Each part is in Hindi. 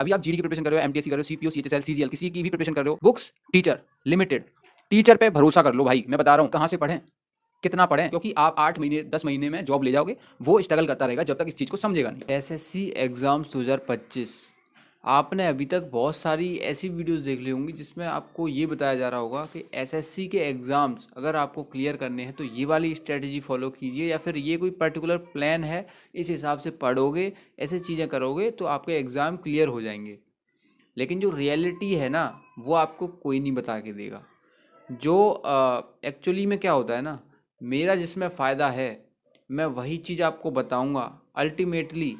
अभी आप जीडी की प्रिपरेशन कर रहे हो, एमटीएस की कर रहे हो, सीपीओ, सीएचएसएल, सीजीएल, किसी की भी प्रिपरेशन कर रहे हो, बुक्स टीचर लिमिटेड, टीचर पे भरोसा कर लो भाई। मैं बता रहा हूँ कहाँ से पढ़ें, कितना पढ़ें, क्योंकि आप 8 महीने 10 महीने में जॉब ले जाओगे, वो स्ट्रगल करता रहेगा जब तक इस चीज़ को समझेगा नहीं। SSC exams 2025। आपने अभी तक बहुत सारी ऐसी वीडियोस देख ली होंगी जिसमें आपको ये बताया जा रहा होगा कि एसएससी के एग्ज़ाम्स अगर आपको क्लियर करने हैं तो ये वाली स्ट्रेटजी फॉलो कीजिए, या फिर ये कोई पर्टिकुलर प्लान है, इस हिसाब से पढ़ोगे, ऐसे चीज़ें करोगे तो आपके एग्ज़ाम क्लियर हो जाएंगे। लेकिन जो रियलिटी है ना, वो आपको कोई नहीं बता के देगा। जो एक्चुअली में क्या होता है ना, मेरा जिसमें फ़ायदा है मैं वही चीज़ आपको बताऊंगा। अल्टीमेटली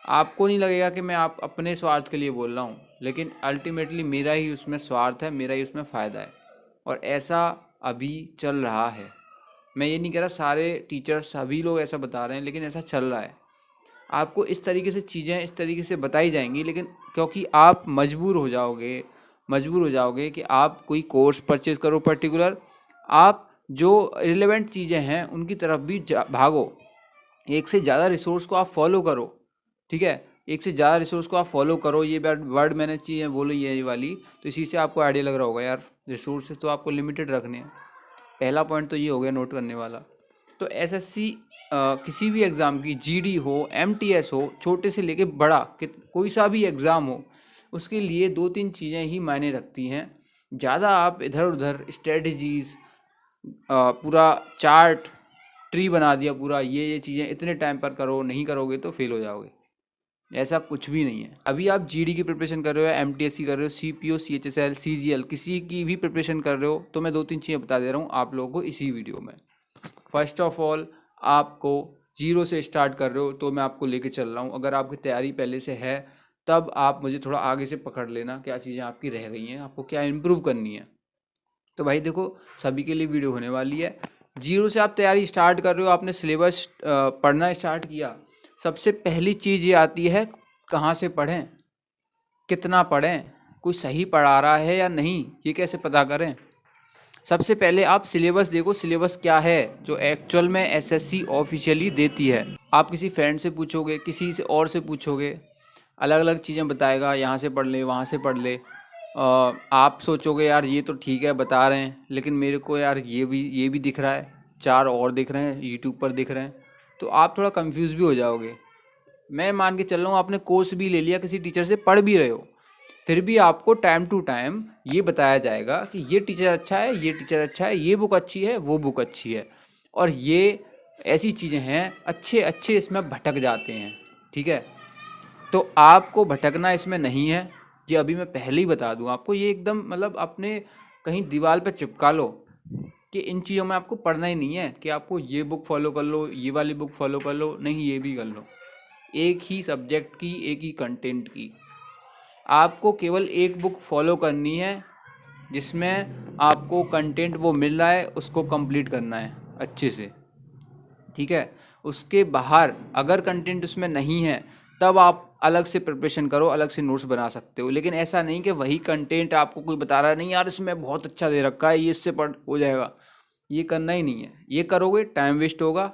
आपको नहीं लगेगा कि मैं आप अपने स्वार्थ के लिए बोल रहा हूँ, लेकिन अल्टीमेटली मेरा ही उसमें स्वार्थ है, मेरा ही उसमें फ़ायदा है। और ऐसा अभी चल रहा है। मैं ये नहीं कह रहा सारे टीचर्स सभी लोग ऐसा बता रहे हैं, लेकिन ऐसा चल रहा है। आपको इस तरीके से चीज़ें इस तरीके से बताई जाएंगी, लेकिन क्योंकि आप मजबूर हो जाओगे कि आप कोई कोर्स परचेज़ करो पर्टिकुलर, आप जो रिलेवेंट चीज़ें हैं उनकी तरफ भी भागो, एक से ज़्यादा रिसोर्स को आप फॉलो करो। ठीक है, एक से ज़्यादा रिसोर्स को आप फॉलो करो। ये वर्ड मैंने चीज़ें बोली ये वाली, तो इसी से आपको आइडिया लग रहा होगा यार रिसोर्सेज तो आपको लिमिटेड रखने हैं। पहला पॉइंट तो ये हो गया नोट करने वाला। तो एसएससी किसी भी एग्ज़ाम की, जीडी हो, एमटीएस हो, छोटे से लेके बड़ा कोई सा भी एग्ज़ाम हो, उसके लिए दो तीन चीज़ें ही मायने रखती हैं। ज़्यादा आप इधर उधर स्ट्रेटजीज़, पूरा चार्ट ट्री बना दिया पूरा, ये चीज़ें इतने टाइम पर करो, नहीं करोगे तो फेल हो जाओगे, ऐसा कुछ भी नहीं है। अभी आप जीडी की प्रिपरेशन कर रहे हो, एमटीएस की कर रहे हो, सीपीओ, सीएचएसएल, सीजीएल, किसी की भी प्रिपरेशन कर रहे हो, तो मैं दो तीन चीज़ें बता दे रहा हूँ आप लोगों को इसी वीडियो में। फर्स्ट ऑफ ऑल, आपको जीरो से स्टार्ट कर रहे हो तो मैं आपको लेके चल रहा हूँ। अगर आपकी तैयारी पहले से है तब आप मुझे थोड़ा आगे से पकड़ लेना, क्या चीज़ें आपकी रह गई हैं, आपको क्या इम्प्रूव करनी है। तो भाई देखो, सभी के लिए वीडियो होने वाली है। जीरो से आप तैयारी स्टार्ट कर रहे हो, आपने सिलेबस पढ़ना स्टार्ट किया। सबसे पहली चीज़ ये आती है, कहाँ से पढ़ें, कितना पढ़ें, कोई सही पढ़ा रहा है या नहीं, ये कैसे पता करें। सबसे पहले आप सिलेबस देखो, सिलेबस क्या है जो एक्चुअल में एसएससी ऑफिशियली देती है। आप किसी फ्रेंड से पूछोगे, किसी से और से पूछोगे, अलग अलग चीज़ें बताएगा, यहाँ से पढ़ ले, वहाँ से पढ़ ले। आप सोचोगे यार ये तो ठीक है बता रहे हैं, लेकिन मेरे को यार ये भी दिख रहा है, चार और दिख रहे हैं, यूट्यूब पर दिख रहे हैं, तो आप थोड़ा कंफ्यूज भी हो जाओगे। मैं मान के चल रहा हूँ आपने कोर्स भी ले लिया, किसी टीचर से पढ़ भी रहे हो, फिर भी आपको टाइम टू टाइम ये बताया जाएगा कि ये टीचर अच्छा है, ये टीचर अच्छा है, ये बुक अच्छी है, वो बुक अच्छी है, और ये ऐसी चीज़ें हैं, अच्छे अच्छे इसमें भटक जाते हैं। ठीक है, तो आपको भटकना इसमें नहीं है, ये अभी मैं पहले ही बता दूं आपको। ये एकदम मतलब अपने कहीं दीवार पे चिपका लो कि इन चीज़ों में आपको पढ़ना ही नहीं है कि आपको ये बुक फॉलो कर लो, ये वाली बुक फॉलो कर लो, नहीं ये भी कर लो। एक ही सब्जेक्ट की, एक ही कंटेंट की आपको केवल एक बुक फॉलो करनी है, जिसमें आपको कंटेंट वो मिल रहा है उसको कंप्लीट करना है अच्छे से। ठीक है, उसके बाहर अगर कंटेंट उसमें नहीं है तब आप अलग से प्रिपरेशन करो, अलग से नोट्स बना सकते हो। लेकिन ऐसा नहीं कि वही कंटेंट आपको कोई बता रहा है, नहीं यार इसमें बहुत अच्छा दे रखा है, ये इससे पढ़ हो जाएगा, ये करना ही नहीं है। ये करोगे टाइम वेस्ट होगा।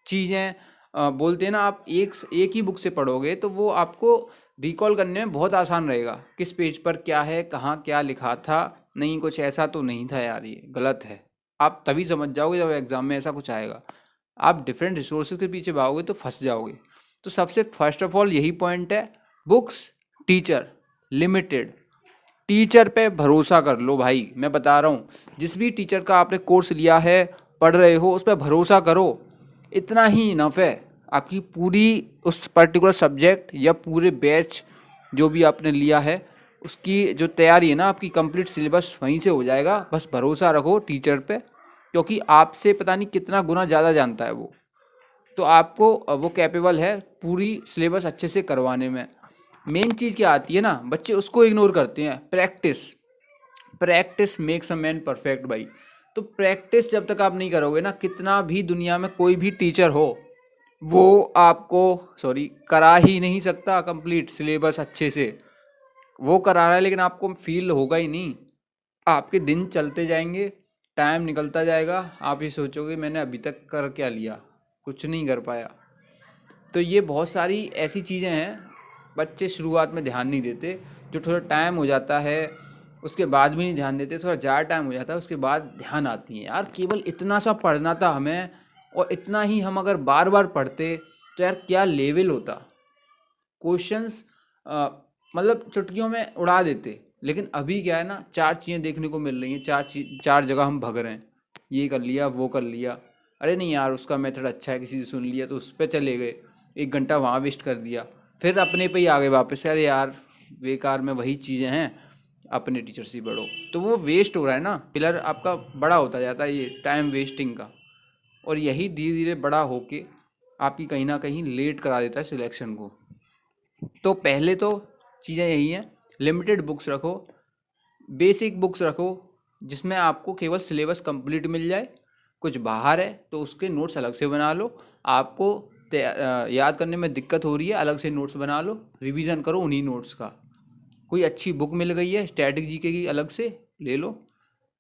चीज़ें बोलते हैं ना, आप एक ही बुक से पढ़ोगे तो वो आपको रिकॉल करने में बहुत आसान रहेगा, किस पेज पर क्या है, कहाँ क्या लिखा था, नहीं कुछ ऐसा तो नहीं था यार, ये गलत है। आप तभी समझ जाओगे जब एग्ज़ाम में ऐसा कुछ आएगा। आप डिफरेंट रिसोर्सेज के पीछे भागोगे तो फंस जाओगे। तो सबसे फर्स्ट ऑफ ऑल यही पॉइंट है, बुक्स टीचर लिमिटेड, टीचर पे भरोसा कर लो भाई। मैं बता रहा हूँ, जिस भी टीचर का आपने कोर्स लिया है, पढ़ रहे हो, उस पर भरोसा करो, इतना ही इनफ है। आपकी पूरी उस पर्टिकुलर सब्जेक्ट या पूरे बैच जो भी आपने लिया है उसकी जो तैयारी है ना, आपकी कंप्लीट सिलेबस वहीं से हो जाएगा। बस भरोसा रखो टीचर पे, क्योंकि आपसे पता नहीं कितना गुना ज़्यादा जानता है वो। तो आपको वो कैपेबल है पूरी सिलेबस अच्छे से करवाने में। मेन चीज़ क्या आती है ना, बच्चे उसको इग्नोर करते हैं, practice. Practice makes a man perfect भाई। तो प्रैक्टिस जब तक आप नहीं करोगे ना, कितना भी दुनिया में कोई भी टीचर हो, वो आपको करा ही नहीं सकता कंप्लीट सिलेबस अच्छे से। वो करा रहा है लेकिन आपको फील होगा ही नहीं। आपके दिन चलते जाएंगे, टाइम निकलता जाएगा, आप ये सोचोगे मैंने अभी तक कर क्या लिया, कुछ नहीं कर पाया। तो ये बहुत सारी ऐसी चीज़ें हैं, बच्चे शुरुआत में ध्यान नहीं देते, जो थोड़ा टाइम हो जाता है उसके बाद भी नहीं ध्यान देते, थोड़ा ज़्यादा टाइम हो जाता है उसके बाद ध्यान आती है। यार केवल इतना सा पढ़ना था हमें, और इतना ही हम अगर बार बार पढ़ते तो यार क्या लेवल होता। क्वेश्चंस मतलब चुटकियों में उड़ा देते। लेकिन अभी क्या है ना, 4 चीज़ें देखने को मिल रही हैं, 4 जगह हम भग रहे हैं, ये कर लिया वो कर लिया। अरे नहीं यार, उसका मेथड अच्छा है, किसी से सुन लिया तो उस पर चले गए, 1 घंटा वहाँ वेस्ट कर दिया, फिर अपने पे ही आ गए वापस। अरे यार बेकार में वही चीज़ें हैं, अपने टीचर से पढ़ो। तो वो वेस्ट हो रहा है ना, पिलर आपका बड़ा होता जाता है ये टाइम वेस्टिंग का, और यही धीरे धीरे बड़ा होके आपकी कहीं ना कहीं लेट करा देता है सिलेक्शन को। तो पहले तो चीज़ें यही हैं, लिमिटेड बुक्स रखो, बेसिक बुक्स रखो, जिसमें आपको केवल सिलेबस कंप्लीट मिल जाए। कुछ बाहर है तो उसके नोट्स अलग से बना लो, आपको याद करने में दिक्कत हो रही है अलग से नोट्स बना लो, रिवीजन करो उन्हीं नोट्स का। कोई अच्छी बुक मिल गई है स्टैटिक जीके की, अलग से ले लो।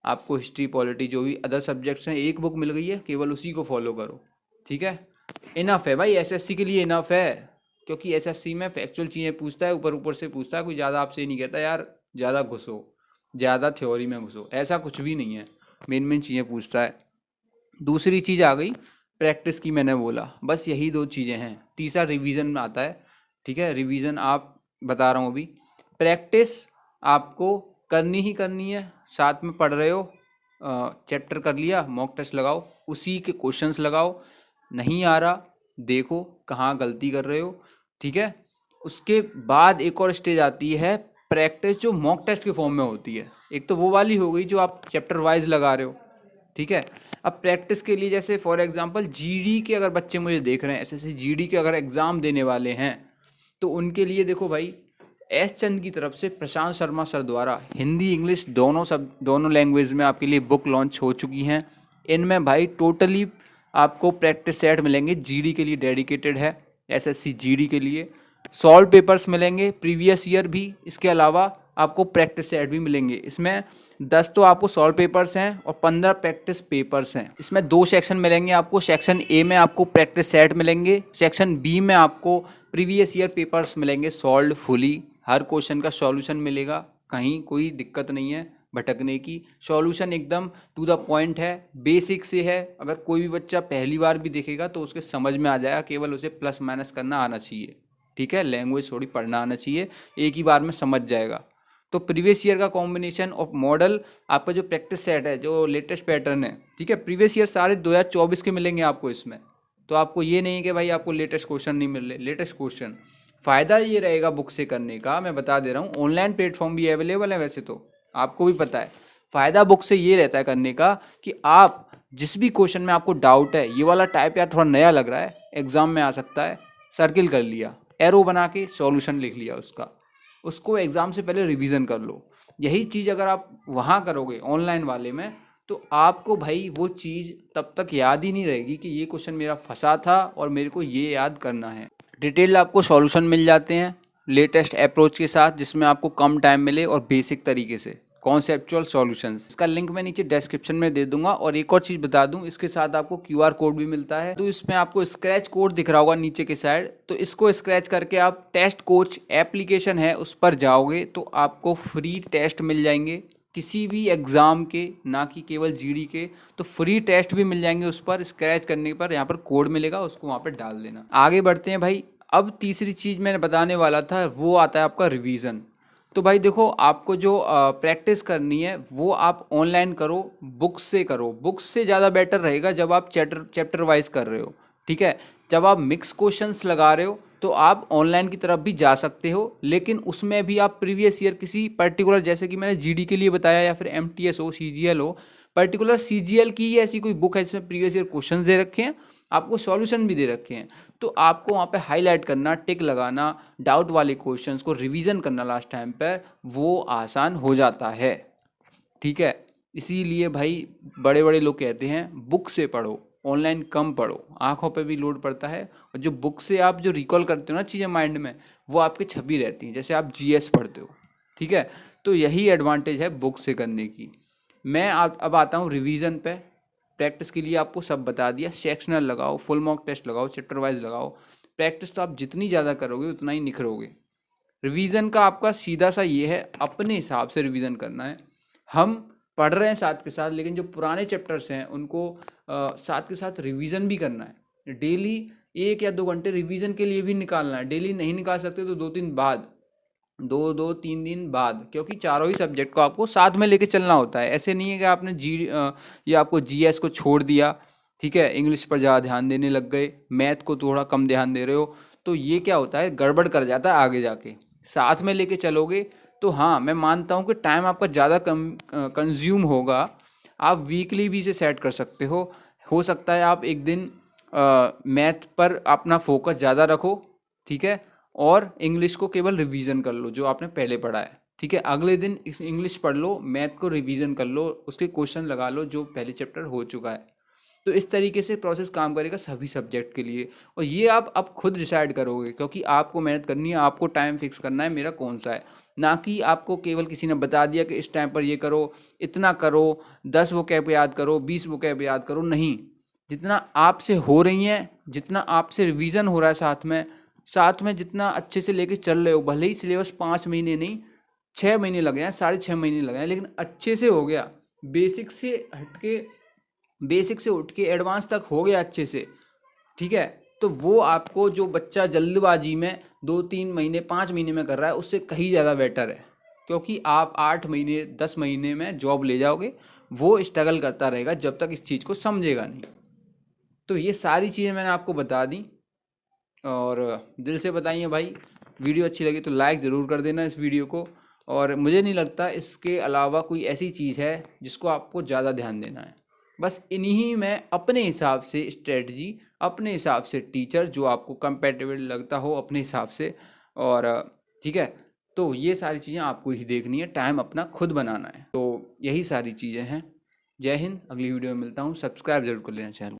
आपको हिस्ट्री पॉलिटी जो भी अदर सब्जेक्ट्स हैं, एक बुक मिल गई है, केवल उसी को फॉलो करो, ठीक है। इनफ है भाई, एसएससी के लिए इनफ है, क्योंकि एसएससी में फैक्चुअल चीज़ें पूछता है, ऊपर ऊपर से पूछता है, कोई ज़्यादा आपसे नहीं कहता यार ज़्यादा घुसो, ज़्यादा थ्योरी में घुसो, ऐसा कुछ भी नहीं है, मेन मेन चीज़ें पूछता है। दूसरी चीज़ आ गई प्रैक्टिस की, मैंने बोला बस यही 2 चीज़ें हैं। तीसरा रिवीजन में आता है, ठीक है। रिवीजन आप बता रहा हूँ अभी, प्रैक्टिस आपको करनी ही करनी है, साथ में पढ़ रहे हो, चैप्टर कर लिया, मॉक टेस्ट लगाओ, उसी के क्वेश्चंस लगाओ, नहीं आ रहा देखो कहाँ गलती कर रहे हो, ठीक है। उसके बाद एक और स्टेज आती है प्रैक्टिस, जो मॉक टेस्ट के फॉर्म में होती है। एक तो वो वाली हो गई जो आप चैप्टर वाइज लगा रहे हो, ठीक है। अब प्रैक्टिस के लिए जैसे फॉर एग्जांपल जीडी के अगर बच्चे मुझे देख रहे हैं, एसएससी जीडी के अगर एग्ज़ाम देने वाले हैं, तो उनके लिए देखो भाई, एस चंद की तरफ से प्रशांत शर्मा सर द्वारा हिंदी इंग्लिश दोनों लैंग्वेज में आपके लिए बुक लॉन्च हो चुकी हैं। इनमें भाई टोटली आपको प्रैक्टिस सेट मिलेंगे, जीडी के लिए डेडिकेटेड है, एसएससी जीडी के लिए सॉल्व पेपर्स मिलेंगे प्रीवियस ईयर भी, इसके अलावा आपको प्रैक्टिस सेट भी मिलेंगे। इसमें 10 तो आपको सॉल्व पेपर्स हैं और 15 प्रैक्टिस पेपर्स हैं। इसमें 2 सेक्शन मिलेंगे आपको, सेक्शन ए में आपको प्रैक्टिस सेट मिलेंगे, सेक्शन बी में आपको प्रीवियस ईयर पेपर्स मिलेंगे सॉल्व फुली, हर क्वेश्चन का सॉल्यूशन मिलेगा, कहीं कोई दिक्कत नहीं है भटकने की, सॉल्यूशन एकदम टू द पॉइंट है, बेसिक से है। अगर कोई भी बच्चा पहली बार भी देखेगा तो उसके समझ में आ जाएगा, केवल उसे प्लस माइनस करना आना चाहिए, ठीक है। लैंग्वेज थोड़ी पढ़ना आना चाहिए, एक ही बार में समझ जाएगा। तो प्रीवियस ईयर का कॉम्बिनेशन ऑफ मॉडल, आपका जो प्रैक्टिस सेट है, जो लेटेस्ट पैटर्न है, ठीक है, प्रीवियस ईयर सारे 2024 के मिलेंगे आपको इसमें। तो आपको ये नहीं है कि भाई आपको लेटेस्ट क्वेश्चन नहीं मिल रहे, लेटेस्ट क्वेश्चन। फ़ायदा ये रहेगा बुक से करने का, मैं बता दे रहा हूँ, ऑनलाइन प्लेटफॉर्म भी अवेलेबल है वैसे तो, आपको भी पता है। फ़ायदा बुक से ये रहता है करने का कि आप जिस भी क्वेश्चन में आपको डाउट है, ये वाला टाइप यार थोड़ा नया लग रहा है, एग्जाम में आ सकता है, सर्किल कर लिया, एरो बना के सॉल्यूशन लिख लिया उसका, उसको एग्ज़ाम से पहले रिवीजन कर लो। यही चीज़ अगर आप वहाँ करोगे ऑनलाइन वाले में, तो आपको भाई वो चीज़ तब तक याद ही नहीं रहेगी कि ये क्वेश्चन मेरा फंसा था और मेरे को ये याद करना है। डिटेल आपको सॉल्यूशन मिल जाते हैं लेटेस्ट अप्रोच के साथ, जिसमें आपको कम टाइम मिले और बेसिक तरीके से कॉन्सेप्चुअल सॉल्यूशंस। इसका लिंक मैं नीचे डिस्क्रिप्शन में दे दूंगा। और एक और चीज़ बता दूं, इसके साथ आपको क्यूआर कोड भी मिलता है, तो इसमें आपको स्क्रैच कोड दिख रहा होगा नीचे के साइड, तो इसको स्क्रैच करके आप टेस्ट कोच एप्लीकेशन है उस पर जाओगे तो आपको फ्री टेस्ट मिल जाएंगे किसी भी एग्ज़ाम के, ना कि केवल जीडी के। तो फ्री टेस्ट भी मिल जाएंगे उस पर, स्क्रैच करने पर यहाँ पर कोड मिलेगा, उसको वहाँ पर डाल देना। आगे बढ़ते हैं भाई। अब तीसरी चीज़ मैंने बताने वाला था, वो आता है आपका रिवीजन। तो भाई देखो, आपको जो प्रैक्टिस करनी है वो आप ऑनलाइन करो, बुक्स से करो, बुक्स से ज़्यादा बेटर रहेगा जब आप चैप्टर वाइज कर रहे हो, ठीक है। जब आप मिक्स क्वेश्चंस लगा रहे हो तो आप ऑनलाइन की तरफ भी जा सकते हो, लेकिन उसमें भी आप प्रीवियस ईयर किसी पर्टिकुलर, जैसे कि मैंने जीडी के लिए बताया या फिर एमटीएस हो, सीजीएल हो, पर्टिकुलर सीजीएल की ही ऐसी कोई बुक है जिसमें प्रीवियस ईयर क्वेश्चंस दे रखे हैं, आपको सॉल्यूशन भी दे रखे हैं, तो आपको वहाँ पे हाईलाइट करना, टिक लगाना, डाउट वाले क्वेश्चंस को रिवीजन करना लास्ट टाइम पर, वो आसान हो जाता है, ठीक है। इसीलिए भाई बड़े बड़े लोग कहते हैं बुक से पढ़ो, ऑनलाइन कम पढ़ो, आंखों पे भी लोड पड़ता है, और जो बुक से आप जो रिकॉल करते हो ना चीज़ें माइंड में, वो आपकी छपी रहती हैं, जैसे आप जीएस पढ़ते हो, ठीक है। तो यही एडवांटेज है बुक से करने की। मैं अब आता हूँ रिवीजन पे। प्रैक्टिस के लिए आपको सब बता दिया, सेक्शनल लगाओ, फुल मॉक टेस्ट लगाओ, चैप्टर वाइज लगाओ। प्रैक्टिस तो आप जितनी ज़्यादा करोगे उतना ही निखरोगे, रिवीजन का आपका सीधा सा ये है, अपने हिसाब से रिवीजन करना है। हम पढ़ रहे हैं साथ के साथ, लेकिन जो पुराने चैप्टर्स हैं उनको साथ के साथ रिवीजन भी करना है। डेली 1 या 2 घंटे रिवीजन के लिए भी निकालना है। डेली नहीं निकाल सकते तो 2-3 बाद, 2-3 दिन बाद, क्योंकि चारों ही सब्जेक्ट को आपको साथ में लेके चलना होता है। ऐसे नहीं है कि आपने या आपको जीएस को छोड़ दिया, ठीक है, इंग्लिश पर ज़्यादा ध्यान देने लग गए, मैथ को थोड़ा कम ध्यान दे रहे हो, तो ये क्या होता है, गड़बड़ कर जाता है आगे जाके। साथ में लेके चलोगे तो हाँ, मैं मानता हूँ कि टाइम आपका ज़्यादा कंज्यूम होगा। आप वीकली भी इसे सेट कर सकते हो सकता है आप एक दिन मैथ पर अपना फोकस ज़्यादा रखो, ठीक है, और इंग्लिश को केवल रिवीजन कर लो जो आपने पहले पढ़ा है, ठीक है। अगले दिन इंग्लिश पढ़ लो, मैथ को रिवीजन कर लो, उसके क्वेश्चन लगा लो जो पहले चैप्टर हो चुका है। तो इस तरीके से प्रोसेस काम करेगा सभी सब्जेक्ट के लिए। और ये आप अब खुद डिसाइड करोगे, क्योंकि आपको मेहनत करनी है, आपको टाइम फिक्स करना है मेरा कौन सा है, ना कि आपको केवल किसी ने बता दिया कि इस टाइम पर ये करो, इतना करो, 10 वोकैब याद करो, 20 वोकैब याद करो। नहीं, जितना आपसे हो रही हैं, जितना आपसे रिवीजन हो रहा है साथ में जितना अच्छे से लेके चल रहे हो, भले ही सिलेबस 5 महीने नहीं 6 महीने लगे हैं, 6.5 महीने लगे हैं, लेकिन अच्छे से हो गया, बेसिक से उठ के एडवांस तक हो गया अच्छे से, ठीक है। तो वो आपको, जो बच्चा जल्दबाजी में 2-3 महीने 5 महीने में कर रहा है, उससे कहीं ज़्यादा बेटर है, क्योंकि आप 8 महीने 10 महीने में जॉब ले जाओगे। वो स्ट्रगल करता रहेगा जब तक इस चीज़ को समझेगा नहीं। तो ये सारी चीज़ें मैंने आपको बता दी, और दिल से बताइए भाई। वीडियो अच्छी लगी तो लाइक ज़रूर कर देना इस वीडियो को, और मुझे नहीं लगता इसके अलावा कोई ऐसी चीज़ है जिसको आपको ज़्यादा ध्यान देना है। बस इन्हीं में अपने हिसाब से स्ट्रेटजी, अपने हिसाब से टीचर जो आपको कंपेटेबल लगता हो अपने हिसाब से, और ठीक है। तो ये सारी चीज़ें आपको ही देखनी है, टाइम अपना खुद बनाना है। तो यही सारी चीज़ें हैं। जय हिंद। अगली वीडियो में मिलता हूँ। सब्सक्राइब जरूर कर लेना चैनल।